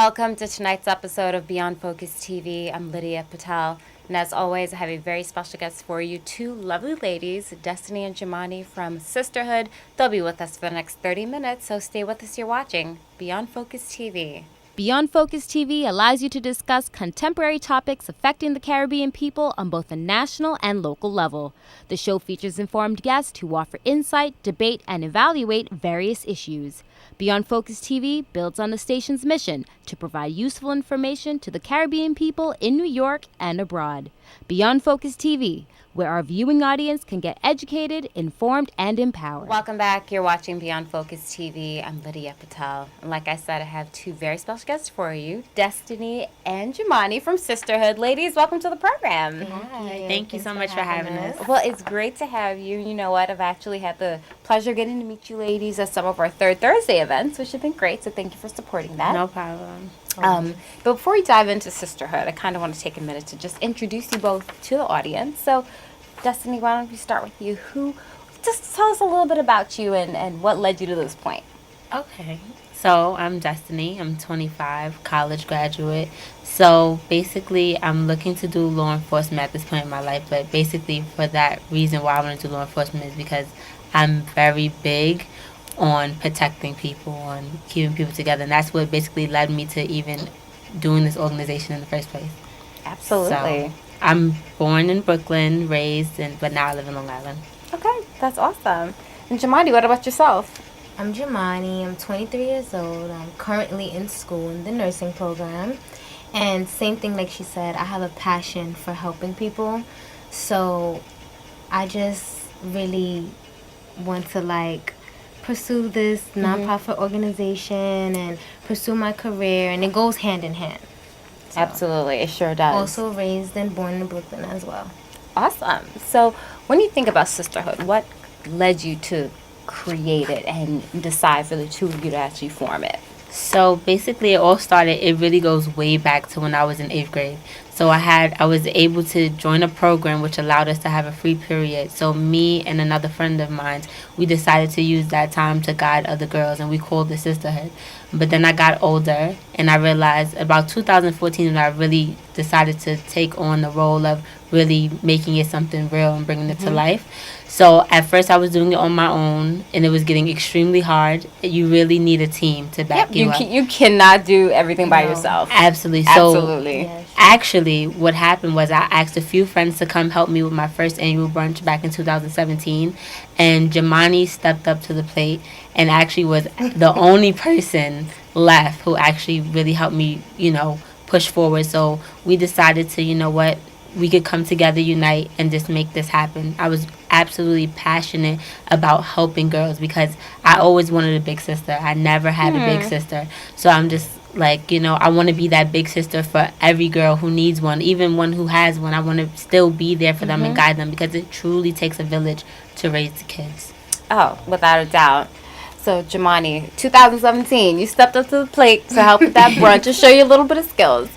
Welcome to tonight's episode of Beyond Focus TV. I'm Lydia Patel, and as always, I have a very special guest for you, two lovely ladies, Destiny and Jahmani from SistaHood. They'll be with us for the next 30 minutes, so stay with us. You're watching Beyond Focus TV. Beyond Focus TV allows you to discuss contemporary topics affecting the Caribbean people on both a national and local level. The show features informed guests who offer insight, debate, and evaluate various issues. Beyond Focus TV builds on the station's mission to provide useful information to the Caribbean people in New York and abroad. Beyond Focus TV, where our viewing audience can get educated, informed, and empowered. Welcome back. You're watching Beyond Focus TV. I'm Lydia Patel. And like I said, I have two very special guests for you, Destiny and Jahmani from SistaHood. Ladies, welcome to the program. Hi. Thank you so much for having us. Well, it's great to have you. You know what? I've actually had the pleasure of getting to meet you ladies at some of our Third Thursday events, which have been great. So thank you for supporting that. No problem. But before we dive into SistaHood, I kind of want to take a minute to just introduce you both to the audience. So, Destiny, why don't we start with you? Just tell us a little bit about you and what led you to this point. Okay. So, I'm Destiny. I'm 25, college graduate. So, basically, I'm looking to do law enforcement at this point in my life. But basically, for that reason why I want to do law enforcement is because I'm very big on protecting people, on keeping people together. And that's what basically led me to even doing this organization in the first place. Absolutely. So, I'm born in Brooklyn, but now I live in Long Island. Okay, that's awesome. And Jahmani, what about yourself? I'm Jahmani. I'm 23 years old. I'm currently in school in the nursing program. And same thing like she said, I have a passion for helping people. So I just really want to pursue this nonprofit organization and pursue my career, and it goes hand in hand. So, Absolutely, it sure does. Also raised and born in Brooklyn as well. Awesome. So when you think about SistaHood, what led you to create it and decide for the two of you to actually form it? So basically, it really goes way back to when I was in 8th grade. So I was able to join a program which allowed us to have a free period. So me and another friend of mine, we decided to use that time to guide other girls, and we called it SistaHood. But then I got older, and I realized about 2014 when I really decided to take on the role of really making it something real and bringing it to life. So at first I was doing it on my own, and it was getting extremely hard. You really need a team to back you up. You cannot do everything by yourself. Absolutely. Absolutely. Yes. Actually, what happened was I asked a few friends to come help me with my first annual brunch back in 2017, and Jahmani stepped up to the plate and actually was the only person left who actually really helped me, push forward. So we decided to, we could come together, unite, and just make this happen. I was absolutely passionate about helping girls because I always wanted a big sister. I never had a big sister. So I'm just I want to be that big sister for every girl who needs one, even one who has one. I want to still be there for them and guide them because it truly takes a village to raise the kids. Oh, without a doubt. So, Jahmani, 2017, you stepped up to the plate to help with that brunch and show you a little bit of skills.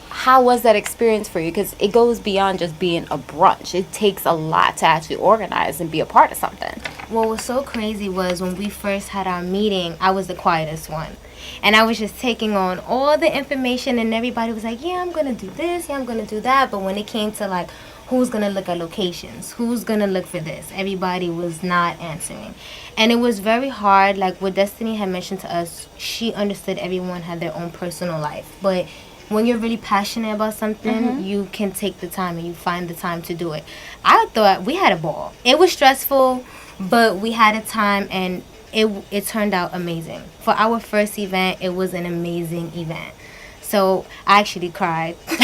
How was that experience for you? Because it goes beyond just being a brunch. It takes a lot to actually organize and be a part of something. What was so crazy was when we first had our meeting, I was the quietest one. And I was just taking on all the information, and everybody was like, yeah, I'm going to do this, yeah, I'm going to do that. But when it came to who's going to look at locations, who's going to look for this, everybody was not answering. And it was very hard. Like what Destiny had mentioned to us, she understood everyone had their own personal life. But when you're really passionate about something, you can take the time and you find the time to do it. I thought we had a ball. It was stressful, but we had a time, and it turned out amazing. For our first event, it was an amazing event. So I actually cried. Good.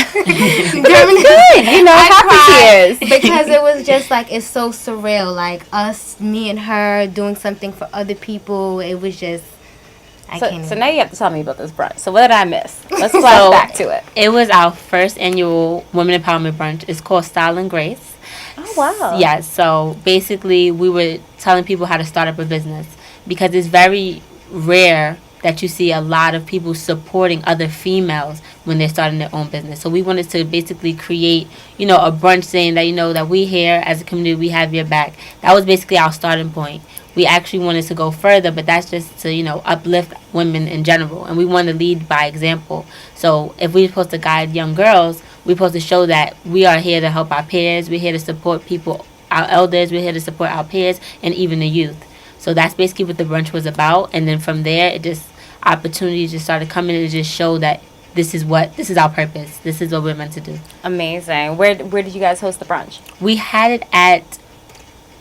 I cried because it was just it's so surreal. Me and her doing something for other people. It was just, So now you have to tell me about this brunch. So what did I miss? Let's flash back to it. It was our first annual Women Empowerment Brunch. It's called Style and Grace. Oh, wow. Yeah, so basically we were telling people how to start up a business because it's very rare that you see a lot of people supporting other females when they're starting their own business. So we wanted to basically create, a brunch saying that, that we here as a community, we have your back. That was basically our starting point. we actually wanted to go further, but that's just to, uplift women in general. And we want to lead by example. So if we're supposed to guide young girls, we're supposed to show that we are here to help our peers. We're here to support people, our elders. We're here to support our peers and even the youth. So that's basically what the brunch was about. And then from there, it just, opportunities just started coming and just show that this is our purpose. This is what we're meant to do. Amazing. Where did you guys host the brunch? We had it at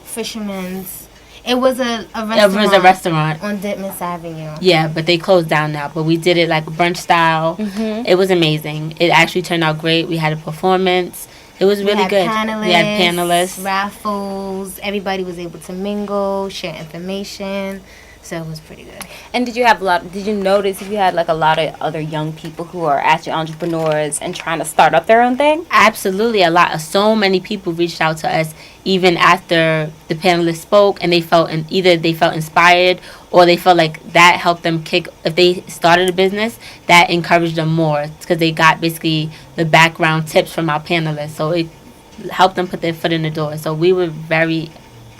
Fisherman's. It was a restaurant. It was a restaurant on Ditmas Avenue. Yeah, but they closed down now. But we did it like brunch style. Mm-hmm. It was amazing. It actually turned out great. We had a performance. It was really good. We had panelists, raffles. Everybody was able to mingle, share information. So it was pretty good. And did you notice if you had like a lot of other young people who are actually entrepreneurs and trying to start up their own thing? Absolutely. So many people reached out to us even after the panelists spoke, and either they felt inspired or they felt like that helped them if they started a business, that encouraged them more because they got basically the background tips from our panelists. So it helped them put their foot in the door. So we were very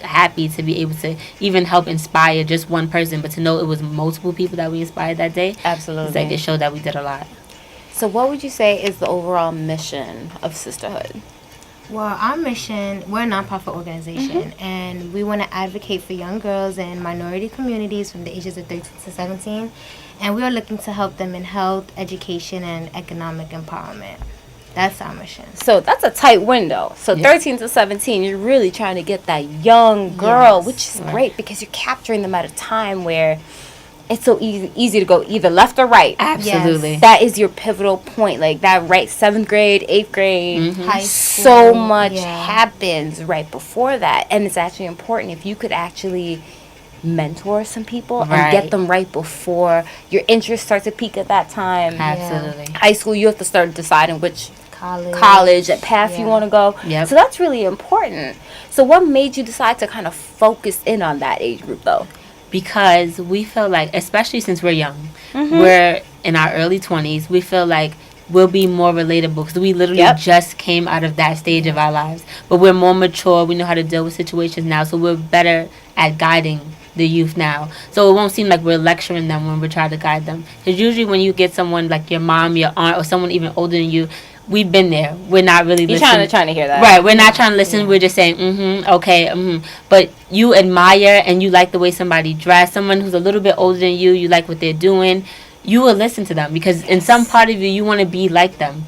happy to be able to even help inspire just one person, but to know it was multiple people that we inspired that day. Absolutely. It's like it showed that we did a lot. So what would you say is the overall mission of SistaHood? Well, our mission, we're a nonprofit organization, and we want to advocate for young girls and minority communities from the ages of 13 to 17, and we are looking to help them in health, education, and economic empowerment. That's our mission. So that's a tight window. So 13 to 17, you're really trying to get that young girl, which is great because you're capturing them at a time where it's so easy to go either left or right. Absolutely. Yes. That is your pivotal point. Like that, right? 7th grade, 8th grade. High school. So much happens right before that. And it's actually important if you could actually mentor some people and get them right before your interests start to peak at that time. Absolutely. High school, you have to start deciding which college path you want to go. Yep. So that's really important. So what made you decide to kind of focus in on that age group though? Because we feel like, especially since we're young, we're in our early 20s, we feel like we'll be more relatable because we literally just came out of that stage of our lives. But we're more mature. We know how to deal with situations now. So we're better at guiding the youth now. So it won't seem like we're lecturing them when we're trying to guide them. Because usually when you get someone like your mom, your aunt, or someone even older than you, we've been there. We're not really listening. You're trying to hear that. Right. We're not trying to listen. We're just saying, okay, But you admire and you like the way somebody dressed. Someone who's a little bit older than you like what they're doing. You will listen to them because in some part of you want to be like them.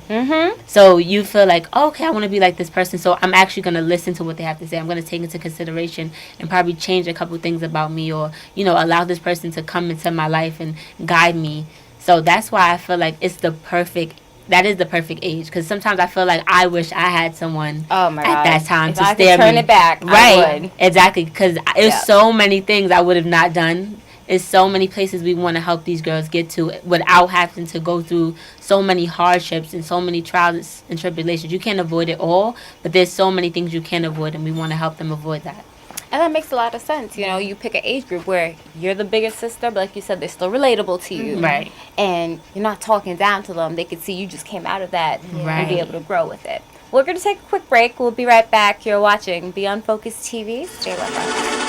So you feel like, okay, I want to be like this person. So I'm actually going to listen to what they have to say. I'm going to take into consideration and probably change a couple things about me or, allow this person to come into my life and guide me. So that's why I feel like that is the perfect age because sometimes I feel like I wish I had someone at that time to steer me. Turn it back, right? I would. Exactly, because there's so many things I would have not done. There's so many places we want to help these girls get to without having to go through so many hardships and so many trials and tribulations. You can't avoid it all, but there's so many things you can avoid, and we want to help them avoid that. And that makes a lot of sense. You pick an age group where you're the biggest sister, but like you said, they're still relatable to you. Right. And you're not talking down to them. They can see you just came out of that and be able to grow with it. We're going to take a quick break. We'll be right back. You're watching Beyond Focus TV. Stay with us.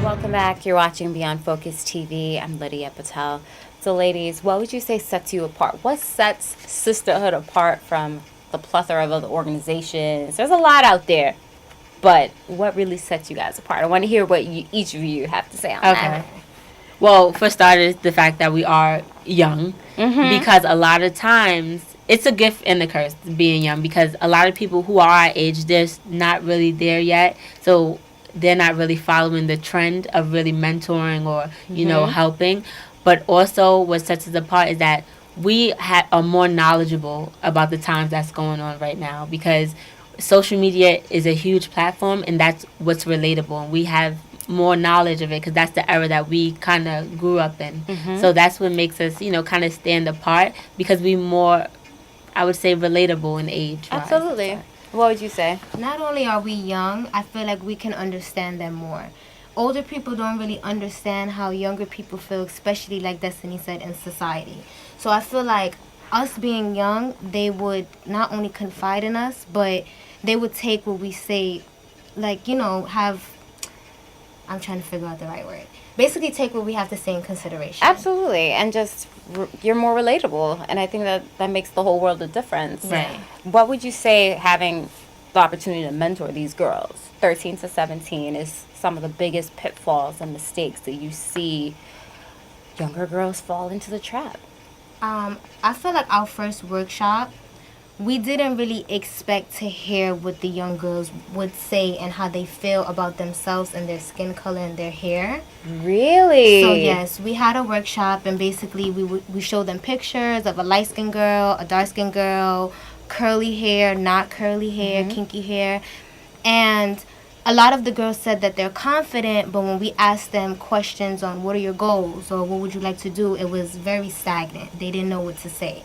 Welcome back. You're watching Beyond Focus TV. I'm Lydia Patel. So ladies, what would you say sets you apart? What sets SistaHood apart from the plethora of other organizations? There's a lot out there, but what really sets you guys apart? I want to hear what each of you have to say on that. Well, for starters, the fact that we are young, because a lot of times it's a gift and a curse being young, because a lot of people who are our age, they're not really there yet. So they're not really following the trend of really mentoring or, helping. But also what sets us apart is that we are more knowledgeable about the times that's going on right now, because social media is a huge platform and that's what's relatable. And we have more knowledge of it because that's the era that we kind of grew up in. So that's what makes us, kind of stand apart because we more, I would say, relatable in age. Absolutely. What would you say? Not only are we young, I feel like we can understand them more. Older people don't really understand how younger people feel, especially like Destiny said, in society. So I feel like us being young, they would not only confide in us, but they would take what we say, like, I'm trying to figure out the right word. Basically take what we have to say in consideration. Absolutely. And just, you're more relatable. And I think that makes the whole world a difference. Right. What would you say having the opportunity to mentor these girls, 13 to 17, is some of the biggest pitfalls and mistakes that you see younger girls fall into the trap? I feel like our first workshop, we didn't really expect to hear what the young girls would say and how they feel about themselves and their skin color and their hair. Really? So yes, we had a workshop and basically we showed them pictures of a light-skinned girl, a dark-skinned girl, curly hair, not curly hair, kinky hair. And a lot of the girls said that they're confident, but when we asked them questions on what are your goals or what would you like to do, it was very stagnant. They didn't know what to say.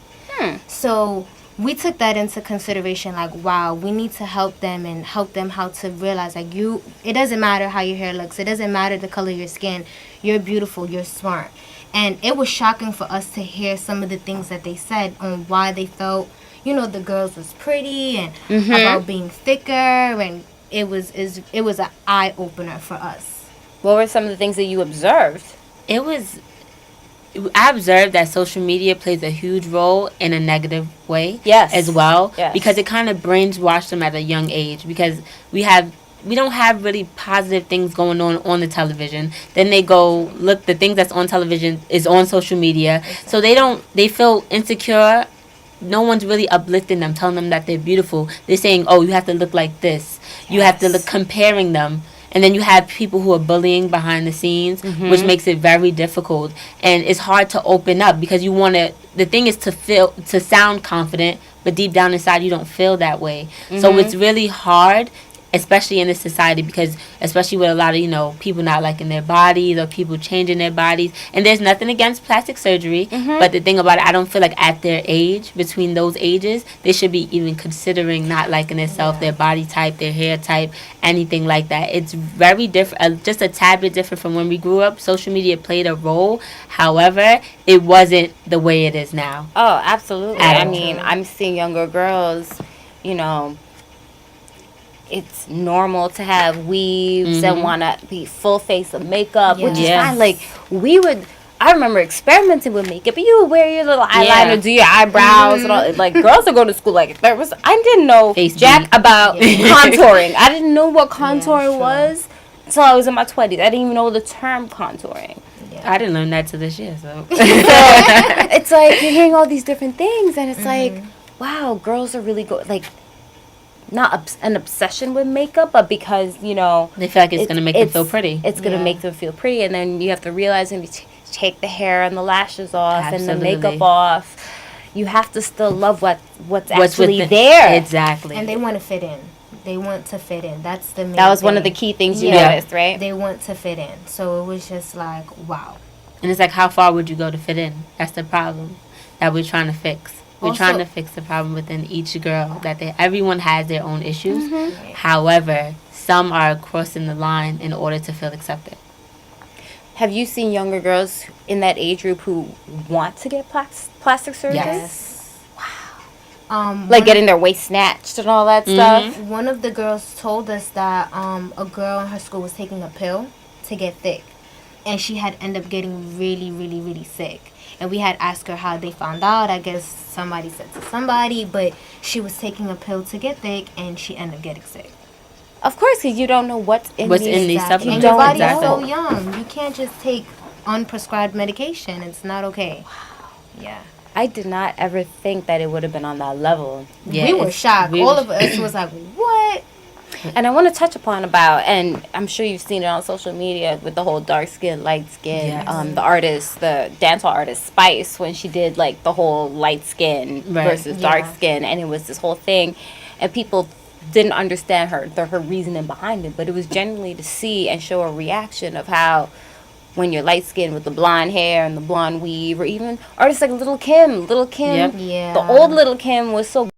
So we took that into consideration, like, wow, we need to help them and help them how to realize, like, it doesn't matter how your hair looks. It doesn't matter the color of your skin. You're beautiful. You're smart. And it was shocking for us to hear some of the things that they said on why they felt, the girls was pretty and about being thicker, and it was an eye-opener for us. What were some of the things that you observed? I observed that social media plays a huge role in a negative way as well, because it kind of brainwashed them at a young age, because we don't have really positive things going on the television. Then they go look, the things that's on television is on social media. So they feel insecure. No one's really uplifting them, telling them that they're beautiful. They're saying, oh, you have to look like this. You have to look, comparing them. And then you have people who are bullying behind the scenes, which makes it very difficult. And it's hard to open up because the thing is to sound confident, but deep down inside you don't feel that way. So it's really hard, especially in this society, because especially with a lot of people not liking their bodies or people changing their bodies, and there's nothing against plastic surgery, but the thing about it, I don't feel like at their age, between those ages, they should be even considering not liking themselves, their body type, their hair type, anything like that. It's very different, just a tad bit different from when we grew up. Social media played a role, however, it wasn't the way it is now. Oh, absolutely. I mean, I'm seeing younger girls, it's normal to have weaves and want to be full face of makeup, which is fine. Like, I remember experimenting with makeup. You would wear your little eyeliner, do your eyebrows, and all. Like, girls would go to school. Like, I didn't know jack about contouring. I didn't know what contouring was until I was in my 20s. I didn't even know the term contouring. I didn't learn that till this year, so. It's like, you're hearing all these different things, and it's like, wow, girls are really good. Like, not an obsession with makeup, but because, they feel like it's going to make them feel pretty. It's going to make them feel pretty, and then you have to realize when you take the hair and the lashes off and the makeup off, you have to still love what's actually there. Exactly. And they want to fit in. They want to fit in. That's the main That was thing. one of the key things you noticed, right? They want to fit in. So it was just like, wow. And it's like, how far would you go to fit in? That's the problem that we're trying to fix. We're trying to fix the problem within each girl, that everyone has their own issues. However, some are crossing the line in order to feel accepted. Have you seen younger girls in that age group who want to get plastic surgery? Yes. Wow. Like getting their waist snatched and all that stuff? One of the girls told us that a girl in her school was taking a pill to get thick. And she had ended up getting really, really, really sick. And we had asked her how they found out. I guess somebody said to somebody, but she was taking a pill to get thick, and she ended up getting sick. Of course, because you don't know what's in these supplements. And your body is so young. You can't just take unprescribed medication. It's not okay. Wow. Yeah. I did not ever think that it would have been on that level. Yeah, we were shocked. All of us was like, what? And I want to touch upon and I'm sure you've seen it on social media with the whole dark skin, light skin. The artist, the dancehall artist Spice, when she did like the whole light skin versus dark skin, and it was this whole thing, and people didn't understand her reasoning behind it, but it was genuinely to see and show a reaction of how when you're light skinned with the blonde hair and the blonde weave, or even artists like Little Kim. Yep. Yeah. The old Little Kim was so